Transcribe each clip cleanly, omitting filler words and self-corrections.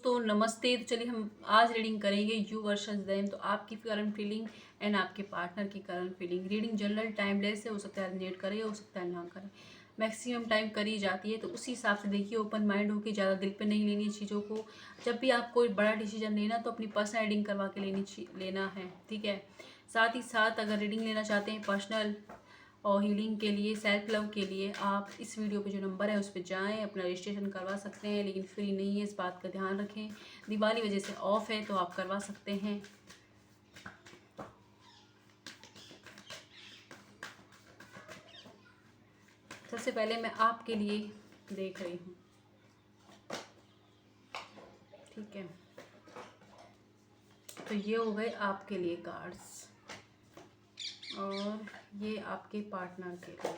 दोस्तों नमस्ते। तो चलिए हम आज रीडिंग करेंगे यू वर्सेस देम। तो आपकी करंट फीलिंग एंड आपके पार्टनर की current feeling. Reading general timeless है, हो सकता है रिलेट करे, हो सकता है ना करे, मैक्सिमम टाइम करी जाती है। तो उसी हिसाब से देखिए, ओपन माइंड होकर ज़्यादा दिल पे नहीं लेनी चीज़ों को। जब भी आप कोई बड़ा डिसीजन लेना तो अपनी पर्सनल रीडिंग करवा के लेना है, ठीक है। साथ ही साथ अगर रीडिंग लेना चाहते हैं पर्सनल और हीलिंग के लिए, सेल्फ लव के लिए, आप इस वीडियो पे जो नंबर है उस पर जाएं, अपना रजिस्ट्रेशन करवा सकते हैं, लेकिन फ्री नहीं है, इस बात का ध्यान रखें। दिवाली वजह से ऑफ है तो आप करवा सकते हैं। सबसे पहले मैं आपके लिए देख रही हूँ, ठीक है। तो ये हो गए आपके लिए कार्ड्स और ये आपके पार्टनर के लिए।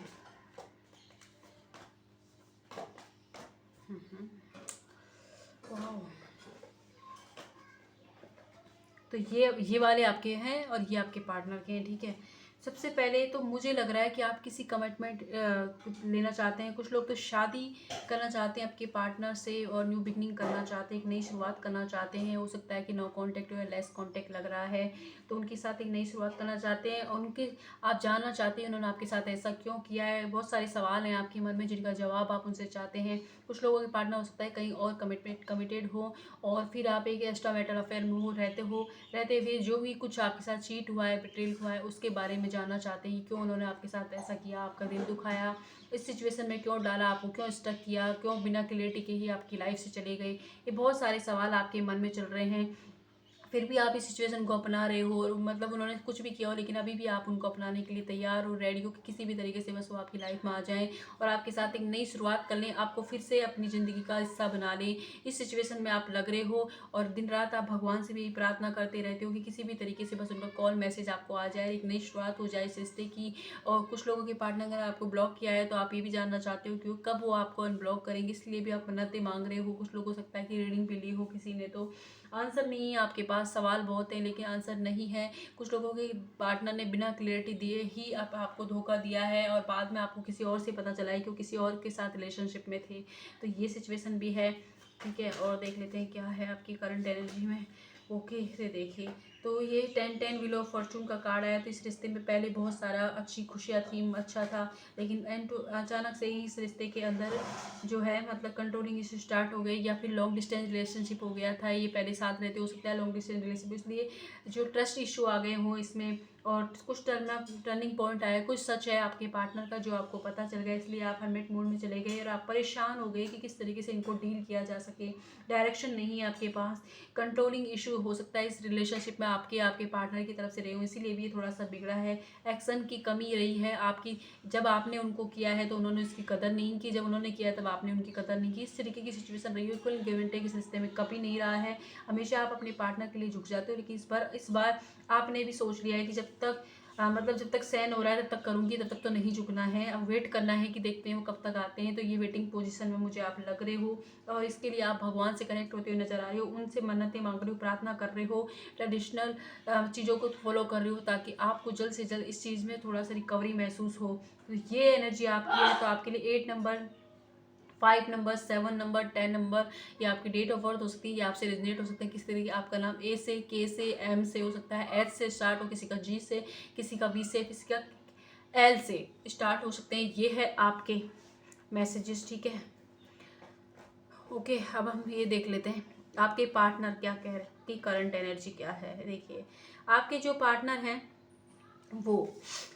वाह, तो ये वाले आपके हैं और ये आपके पार्टनर के हैं, ठीक है। सबसे पहले तो मुझे लग रहा है कि आप किसी कमिटमेंट लेना चाहते हैं। कुछ लोग तो शादी करना चाहते हैं आपके पार्टनर से और न्यू बिगनिंग करना चाहते हैं, एक नई शुरुआत करना चाहते हैं। हो सकता है कि नो कांटेक्ट या लेस कांटेक्ट लग रहा है, तो उनके साथ एक नई शुरुआत करना चाहते हैं। और उनके आप जानना चाहते हैं उन्होंने आपके साथ ऐसा क्यों किया है। बहुत सारे सवाल हैं आपके मन में जिनका जवाब आप उनसे चाहते हैं। कुछ लोगों के पार्टनर हो सकता है कहीं और कमिटेड हो और फिर आप एक एक्स्ट्रा मैटर अफेयर में रहते हुए जो भी कुछ आपके साथ चीट हुआ है, बिट्रेल हुआ है, उसके बारे में जानना चाहते हैं। क्यों उन्होंने आपके साथ ऐसा किया, आपका दिल दुखाया, इस सिचुएशन में क्यों डाला, आपको क्यों स्टक किया, क्यों बिना क्लियरिटी के ही आपकी लाइफ से चले गए। ये बहुत सारे सवाल आपके मन में चल रहे हैं। फिर भी आप इस सिचुएशन को अपना रहे हो और मतलब उन्होंने कुछ भी किया हो, लेकिन अभी भी आप उनको अपनाने के लिए तैयार हो, रेडी हो कि किसी भी तरीके से बस वो आपकी लाइफ में आ जाएं और आपके साथ एक नई शुरुआत कर लें, आपको फिर से अपनी ज़िंदगी का हिस्सा बना लें। इस सिचुएशन में आप लग रहे हो और दिन रात आप भगवान से भी प्रार्थना करते रहते हो कि किसी भी तरीके से बस उनका कॉल मैसेज आपको आ जाए, एक नई शुरुआत हो जाए इस रिश्ते की। और कुछ लोगों के पार्टनर अगर आपको ब्लॉक किया है तो आप ये भी जानना चाहते हो कि कब वो आपको अनब्लॉक करेंगे, इसलिए भी आप मन्नतें मांग रहे हो। कुछ लोग हो सकता है कि रीडिंग भी ली हो किसी ने, तो आंसर नहीं है आपके पास। सवाल बहुत हैं लेकिन आंसर नहीं है। कुछ लोगों के पार्टनर ने बिना क्लियरिटी दिए ही आपको धोखा दिया है और बाद में आपको किसी और से पता चला है कि वो किसी और के साथ रिलेशनशिप में थे। तो ये सिचुएशन भी है, ठीक है। और देख लेते हैं क्या है आपकी करंट एनर्जी में। ओके से देखिए, तो ये 10 व्हील ऑफ फॉर्चून का कार्ड आया। तो इस रिश्ते में पहले बहुत सारा अच्छी खुशियाँ थी, अच्छा था, लेकिन अचानक से ही इस रिश्ते के अंदर जो है मतलब कंट्रोलिंग इशू स्टार्ट हो गई, या फिर लॉन्ग डिस्टेंस रिलेशनशिप हो गया था। ये पहले साथ रहते, हो सकता है लॉन्ग डिस्टेंस रिलेशनशिप, इसलिए जो ट्रस्ट इशू आ गए हों इसमें। और कुछ टर्निंग पॉइंट आया, कुछ सच है आपके पार्टनर का जो आपको पता चल गया, इसलिए आप हर्मिट मोड में चले गए और आप परेशान हो गए कि किस तरीके से इनको डील किया जा सके। डायरेक्शन नहीं है आपके पास, कंट्रोलिंग इशू हो सकता है इस रिलेशनशिप में आपके पार्टनर की तरफ से रहे हो, इसीलिए भी ये थोड़ा सा बिगड़ा है। एक्शन की कमी रही है आपकी। जब आपने उनको किया है तो उन्होंने उसकी कदर नहीं की, जब उन्होंने किया तब आपने उनकी कदर नहीं की। इस तरीके की सिचुएशन रही है। कोई गिव एंड टेक इस रिश्ते में कभी नहीं रहा है। हमेशा आप अपने पार्टनर के लिए झुक जाते हो, लेकिन इस बार आपने भी सोच लिया है कि जब तक मतलब जब तक सहन हो रहा है तब तक करूंगी, तब तक तो नहीं झुकना है। अब वेट करना है कि देखते हैं वो कब तक आते हैं। तो ये वेटिंग पोजीशन में मुझे आप लग रहे हो और इसके लिए आप भगवान से कनेक्ट होते हुए नजर आ रहे हो, उनसे मन्नतें मांग रहे हो, प्रार्थना कर रहे हो, ट्रेडिशनल चीज़ों को फॉलो कर रहे हो ताकि आपको जल्द से जल्द इस चीज़ में थोड़ा सा रिकवरी महसूस हो। तो ये एनर्जी आपकी है। तो आपके लिए 8 नंबर, 5 नंबर, 7 नंबर, 10 नंबर, या आपकी डेट ऑफ बर्थ हो सकती है, या आपसे रिजनेट हो सकते हैं। किस तरीके आपका नाम ए से, के से, एम से हो सकता है, एच से स्टार्ट हो, किसी का जी से, किसी का वी से, किसी का एल से स्टार्ट हो सकते हैं। ये है आपके मैसेजेस, ठीक है। ओके, अब हम ये देख लेते हैं आपके पार्टनर क्या कह रहे हैं कि करंट एनर्जी क्या है। देखिए, आपके जो पार्टनर हैं वो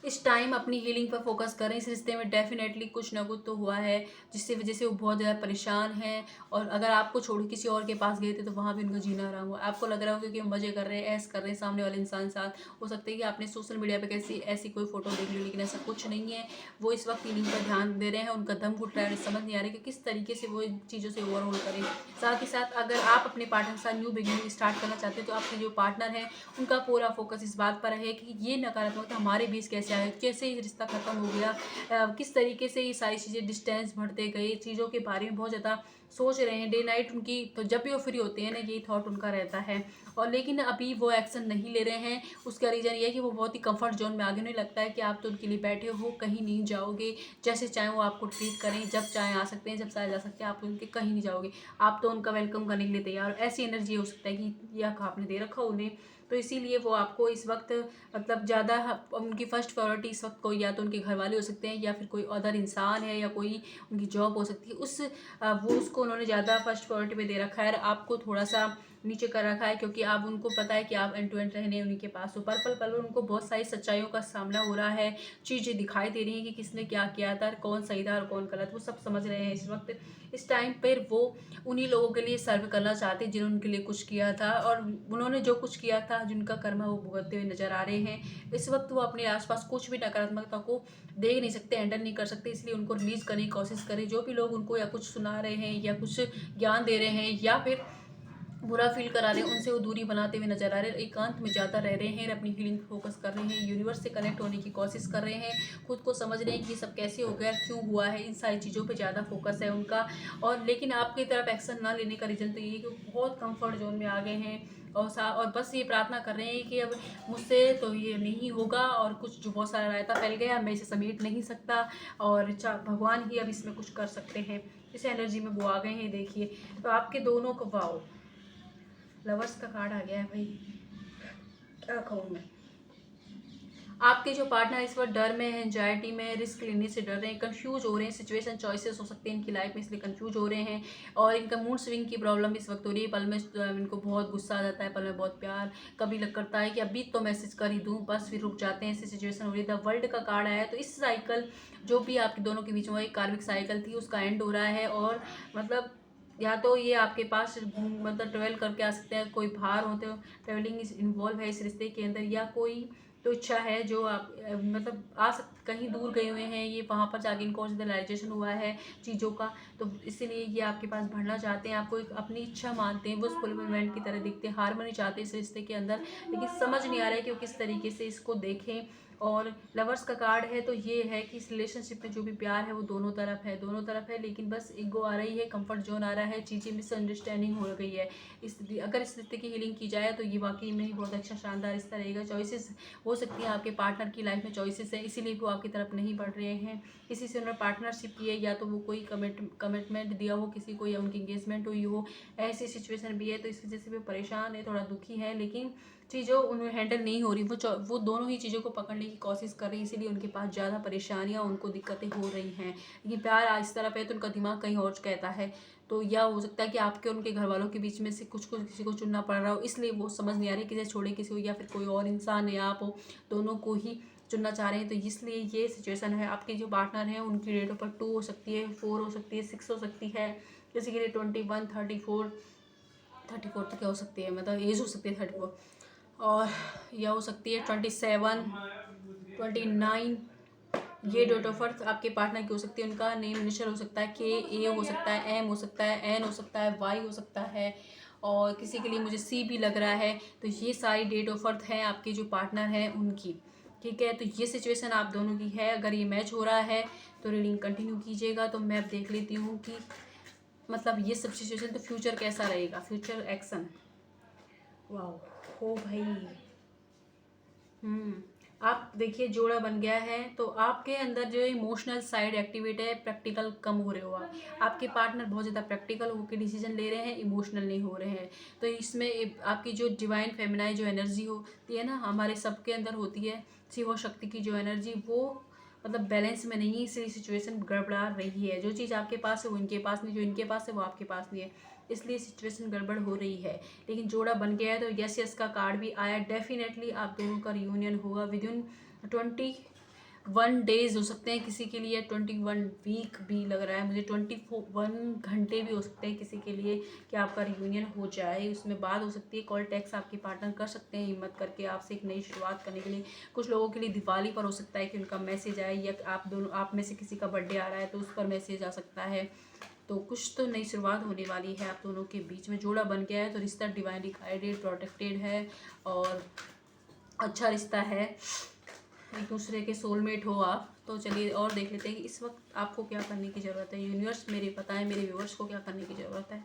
इस टाइम अपनी हीलिंग पर फोकस करें। इस रिश्ते में डेफिनेटली कुछ ना कुछ तो हुआ है जिससे वजह से वो बहुत ज़्यादा परेशान हैं। और अगर आपको छोड़ किसी और के पास गए थे तो वहाँ भी उनका जीना आराम हुआ। आपको लग रहा होगा कि हम मज़े कर रहे हैं, ऐस कर रहे हैं सामने वाले इंसान साथ। हो सकता है कि आपने सोशल मीडिया पे कैसी ऐसी कोई फोटो देख ली, लेकिन ऐसा कुछ नहीं है। वो इस वक्त हीलिंग पर ध्यान दे रहे हैं, उनका दम घुट रहा है, समझ नहीं आ रहा कि किस तरीके से वो इन चीज़ों से ओवरऑल करें। साथ ही साथ अगर आप अपने पार्टनर के साथ न्यू बिगिनिंग स्टार्ट करना चाहते हैं तो आपके जो पार्टनर है उनका पूरा फोकस इस बात पर है कि ये नकारात्मकता हमारे बीच कैसे आए, कैसे ये रिश्ता खत्म हो गया, किस तरीके से ये सारी चीज़ें डिस्टेंस बढ़ते गए, चीज़ों के बारे में बहुत ज़्यादा सोच रहे हैं डे नाइट उनकी, तो जब भी वो फ्री होते हैं ना यही थॉट उनका रहता है। और लेकिन अभी वो एक्शन नहीं ले रहे हैं। उसका रीज़न ये है कि वो बहुत ही कंफर्ट जोन में आगे, उन्हें लगता है कि आप तो उनके लिए बैठे हो, कहीं नहीं जाओगे, जैसे चाहें वो आपको ट्रीट करें, जब चाहें आ सकते हैं, जब चाहे जा सकते हैं, आप उनके कहीं नहीं जाओगे, आप तो उनका वेलकम करने के लिए तैयार हो। ऐसी एनर्जी हो सकता है कि यह आपने दे रखा उन्हें, तो इसीलिए वो आपको इस वक्त मतलब ज़्यादा उनकी फ़र्स्ट प्रायोरिटी इस वक्त कोई या तो उनके घर वाले हो सकते हैं, या फिर कोई अदर इंसान है, या कोई उनकी जॉब हो सकती है, वो उसको उन्होंने ज़्यादा फर्स्ट प्रायोरिटी पे दे रखा है, और आपको थोड़ा सा नीचे कर रखा है, क्योंकि आप उनको पता है कि आप एंड टू एंड रहने उनके पास। तो पल पल उनको बहुत सारी सच्चाइयों का सामना हो रहा है, चीज़ें दिखाई दे रही हैं कि किसने क्या किया था, कौन सही था और कौन गलत, वो सब समझ रहे हैं इस वक्त। इस टाइम पर वो उन्हीं लोगों के लिए सर्व करना चाहते हैं जिन्होंने उनके लिए कुछ किया था, और उन्होंने जो कुछ किया था, जिनका कर्म है वो भुगतते हुए नजर आ रहे हैं। इस वक्त वो अपने आसपास कुछ भी नकारात्मकता को देख नहीं सकते, हैंडल नहीं कर सकते, इसलिए उनको रिलीज करने की कोशिश करें। जो भी लोग उनको या कुछ सुना रहे हैं, या कुछ ज्ञान दे रहे हैं, या फिर बुरा फील करा रहे हैं, उनसे वो दूरी बनाते हुए नजर आ रहे हैं, एकांत में ज़्यादा रह रहे हैं, अपनी हीलिंग फोकस कर रहे हैं, यूनिवर्स से कनेक्ट होने की कोशिश कर रहे हैं, खुद को समझ रहे हैं कि ये सब कैसे हो गया, क्यों हुआ है, इन सारी चीज़ों पे ज़्यादा फोकस है उनका। और लेकिन आपकी तरफ एक्शन ना लेने का रीज़न तो ये है कि वो बहुत कंफर्ट जोन में आ गए हैं, और बस ये प्रार्थना कर रहे हैं कि अब मुझसे तो ये नहीं होगा, और कुछ जो बहुत सारा रायता फैल गया, मैं इसे समेट नहीं सकता, और भगवान ही अब इसमें कुछ कर सकते हैं। इस एनर्जी में वो आ गए हैं। देखिए तो आपके दोनों को, वाओ, लवर्स का कार्ड आ गया है भाई, क्या कहूँ मैं। आपके जो पार्टनर इस वक्त डर में है, एंजाइटी में, रिस्क लेने से डर रहे हैं, कंफ्यूज हो रहे हैं, सिचुएशन चॉइसेस हो सकते हैं इनकी लाइफ में, इसलिए कंफ्यूज हो रहे हैं, और इनका मूड स्विंग की प्रॉब्लम इस वक्त हो रही है। पल में इनको बहुत गुस्सा आ जाता है, पल में बहुत प्यार, कभी लग करता है कि अभी तो मैसेज कर ही दूँ, बस फिर रुक जाते हैं, ऐसी सिचुएशन हो रही है। द वर्ल्ड का कार्ड आया है, तो इस साइकिल जो भी आपके दोनों के बीच में एक कार्मिक साइकिल थी, उसका एंड हो रहा है। और मतलब या तो ये आपके पास मतलब ट्रेवल करके आ सकते हैं, कोई बाहर होते हो, ट्रेवलिंग इन्वॉल्व है इस रिश्ते के अंदर, या कोई तो इच्छा है जो आप मतलब कहीं दूर गए हुए हैं, ये वहाँ पर जाके इनको रियलाइजेशन हुआ है चीज़ों का, तो इसीलिए ये आपके पास बढ़ना चाहते हैं, आपको एक अपनी इच्छा मानते हैं, वो फुलफिलमेंट की तरह दिखते हैं, हारमोनी चाहते हैं इस रिश्ते के अंदर, लेकिन समझ नहीं आ रहा है कि वो किस तरीके से इसको देखें। और लवर्स का कार्ड है, तो ये है कि इस रिलेशनशिप में जो भी प्यार है वो दोनों तरफ है, लेकिन बस ईगो आ रही है, कंफर्ट जोन आ रहा है, चीज़ें मिसअंडरस्टैंडिंग हो गई है। अगर इस रिश्ते की हीलिंग की जाए तो ये वाकई में ही बहुत अच्छा शानदार रिश्ता रहेगा। चॉइसेस हो सकती है आपके पार्टनर की लाइफ में, चॉइसेस है, इसीलिए वो आपकी तरफ नहीं बढ़ रहे हैं। किसी से उन्होंने पार्टनरशिप की है, या तो वो कोई कमिटमेंट दिया हो किसी को, या उनकी एंगेजमेंट हुई हो, ऐसी सिचुएशन भी है, तो इस वजह से वो परेशान है, थोड़ा दुखी है, लेकिन चीज़ों उन्हें हैंडल नहीं हो रही, वो दोनों ही चीज़ों को पकड़ने की कोशिश कर रही है, इसीलिए उनके पास ज़्यादा परेशानियाँ, उनको दिक्कतें हो रही हैं। लेकिन प्यार इस तरफ है तो उनका दिमाग कहीं और कहता है। तो यह हो सकता है कि आपके उनके घर वालों के बीच में से कुछ किसी को चुनना पड़ रहा हो, इसलिए वो समझ नहीं आ रही किसे छोड़े किसी को, या फिर कोई और इंसान है, आप हो, दोनों को ही चुनना चाह रहे हैं। तो इसलिए ये सिचुएशन है। आपके जो पार्टनर हैं उनकी डेट ऑफ बर्थ 2 हो सकती है, 4 हो सकती है, 6 हो सकती है, किसी के लिए 21, 34 तो क्या हो सकती है, मतलब एज हो सकती है 34, और यह हो सकती है 27, 29। ये डेट ऑफ बर्थ आपके पार्टनर की हो सकती है। उनका नेम इनिशियल हो सकता है KA, हो सकता है M, हो सकता है N, हो सकता है Y, हो सकता है, और किसी के लिए मुझे C भी लग रहा है। तो ये सारी डेट ऑफ बर्थ हैं आपके जो पार्टनर हैं उनकी, ठीक है। तो ये सिचुएशन आप दोनों की है। अगर ये मैच हो रहा है तो रीडिंग कंटिन्यू कीजिएगा। तो मैं अब देख लेती हूँ कि मतलब ये सब सिचुएशन, तो फ्यूचर कैसा रहेगा, फ्यूचर एक्शन। वाह, हो भाई, आप देखिए जोड़ा बन गया है, तो आपके अंदर जो इमोशनल साइड एक्टिवेट है, प्रैक्टिकल कम हो रहे हो आप। आपके पार्टनर बहुत ज़्यादा प्रैक्टिकल होकर डिसीजन ले रहे हैं, इमोशनल नहीं हो रहे हैं। तो इसमें आपकी जो डिवाइन फेमिनाइन जो एनर्जी होती है ना, हमारे सबके अंदर होती है, शिव शक्ति की जो एनर्जी, वो मतलब बैलेंस में नहीं, इसलिए सिचुएशन गड़बड़ा रही है। जो चीज़ आपके पास है वो इनके पास नहीं, जो इनके पास है वो आपके पास नहीं है, इसलिए सिचुएशन गड़बड़ हो रही है। लेकिन जोड़ा बन गया है, तो यस यस का कार्ड भी आया। डेफिनेटली आप दोनों का रियूनियन होगा विद इन 21 डेज हो सकते हैं किसी के लिए, 21 वीक भी लग रहा है मुझे, 21 घंटे भी हो सकते हैं किसी के लिए कि आपका रियूनियन हो जाए। उसमें बात हो सकती है, कॉल टैक्स आपके पार्टनर कर सकते हैं हिम्मत करके आपसे एक नई शुरुआत करने के लिए। कुछ लोगों के लिए दिवाली पर हो सकता है कि उनका मैसेज आए, या आप में से किसी का बर्थडे आ रहा है तो उस पर मैसेज आ सकता है। तो कुछ तो नई शुरुआत होने वाली है आप दोनों के बीच में। जोड़ा बन गया है तो रिश्ता डिवाइनली गाइडेड, प्रोटेक्टेड है और अच्छा रिश्ता है। एक दूसरे के सोलमेट हो आप। तो चलिए और देख लेते हैं कि इस वक्त आपको क्या करने की ज़रूरत है। यूनिवर्स मेरे बताएं मेरे व्यूअर्स को क्या करने की ज़रूरत है।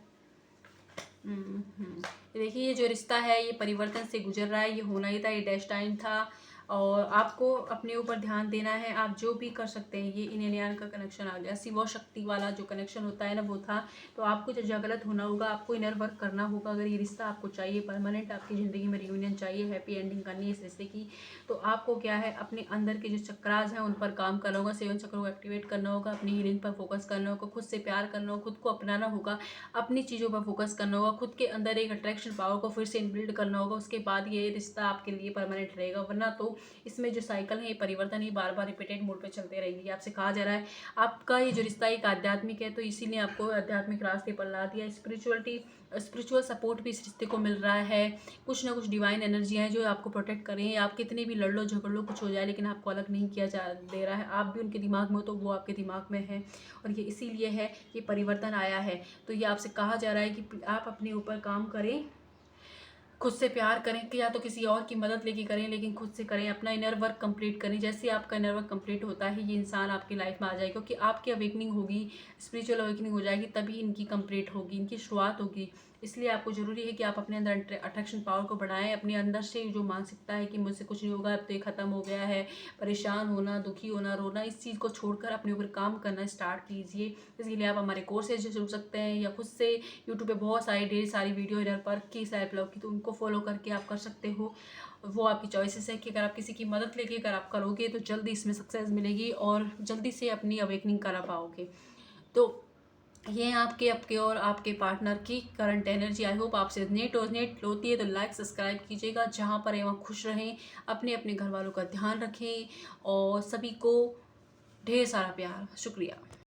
देखिए, ये जो रिश्ता है ये परिवर्तन से गुजर रहा है, ये होना ही था, ये डेस्टाइन था। और आपको अपने ऊपर ध्यान देना है, आप जो भी कर सकते हैं। ये इन एन का कनेक्शन आ गया, शिव शक्ति वाला जो कनेक्शन होता है ना वो था। तो आपको जो जागृत होना होगा, आपको इनर वर्क करना होगा। अगर ये रिश्ता आपको चाहिए, परमानेंट आपकी ज़िंदगी में रियूनियन चाहिए, हैप्पी एंडिंग करनी है इस रिश्ते की, तो आपको क्या है अपने अंदर के जो चक्रास हैं उन पर काम करना होगा। 7 चक्रों को एक्टिवेट करना होगा, अपनी हीलिंग पर फोकस करना होगा, खुद से प्यार करना होगा, खुद को अपनाना होगा, अपनी चीज़ों पर फोकस करना होगा, खुद के अंदर एक अट्रैक्शन पावर को फिर से इनबिल्ड करना होगा। उसके बाद ये रिश्ता आपके लिए परमानेंट रहेगा, वरना तो इसमें जो साइकिल है ये परिवर्तन ही बार बार रिपीटेड मोड पे चलते रहेंगे। आपसे कहा जा रहा है आपका ये जो रिश्ता एक आध्यात्मिक है, तो इसीलिए आपको आध्यात्मिक रास्ते पर ला दिया। स्पिरिचुअल सपोर्ट भी इस रिश्ते को मिल रहा है। कुछ ना कुछ डिवाइन एनर्जी है जो आपको प्रोटेक्ट करें। आप कितने भी लड़ लो झगड़ लो कुछ हो जाए, लेकिन आपको अलग नहीं किया जा दे रहा है। आप भी उनके दिमाग में हो तो वो आपके दिमाग में है, और ये इसीलिए है ये परिवर्तन आया है। तो ये आपसे कहा जा रहा है कि आप अपने ऊपर काम करें, खुद से प्यार करें, कि या तो किसी और की मदद लेके करें, लेकिन खुद से करें, अपना इनर वर्क कंप्लीट करें। जैसे आपका इनर वर्क कंप्लीट होता है, ये इंसान आपकी लाइफ में आ जाएगा, क्योंकि आपकी अवेकनिंग होगी, स्पिरिचुअल अवेकनिंग हो जाएगी, तभी इनकी कंप्लीट होगी, इनकी शुरुआत होगी। इसलिए आपको ज़रूरी है कि आप अपने अंदर अट्रैक्शन पावर को बढ़ाएं। अपने अंदर से जो मानसिकता है कि मुझसे कुछ नहीं होगा, अब तो ये ख़त्म हो गया है, परेशान होना, दुखी होना, रोना, इस चीज़ को छोड़कर अपने ऊपर काम करना स्टार्ट कीजिए। इसके लिए आप हमारे कोर्सेज जुड़ सकते हैं, या खुद से यूट्यूब पे बहुत सारी ढेर सारी वीडियो इधर पर की सेल्फ लव की, तो उनको फॉलो करके आप कर सकते हो। वो आपकी चॉइसेस है कि अगर आप किसी की मदद लेके अगर आप करोगे तो जल्दी इसमें सक्सेस मिलेगी और जल्दी से अपनी अवेकनिंग करा पाओगे। तो ये आपके आपके और आपके पार्टनर की करंट एनर्जी। आई होप आपसे नेट होती है तो लाइक सब्सक्राइब कीजिएगा। जहाँ पर है वहाँ खुश रहें, अपने अपने घर वालों का ध्यान रखें, और सभी को ढेर सारा प्यार। शुक्रिया।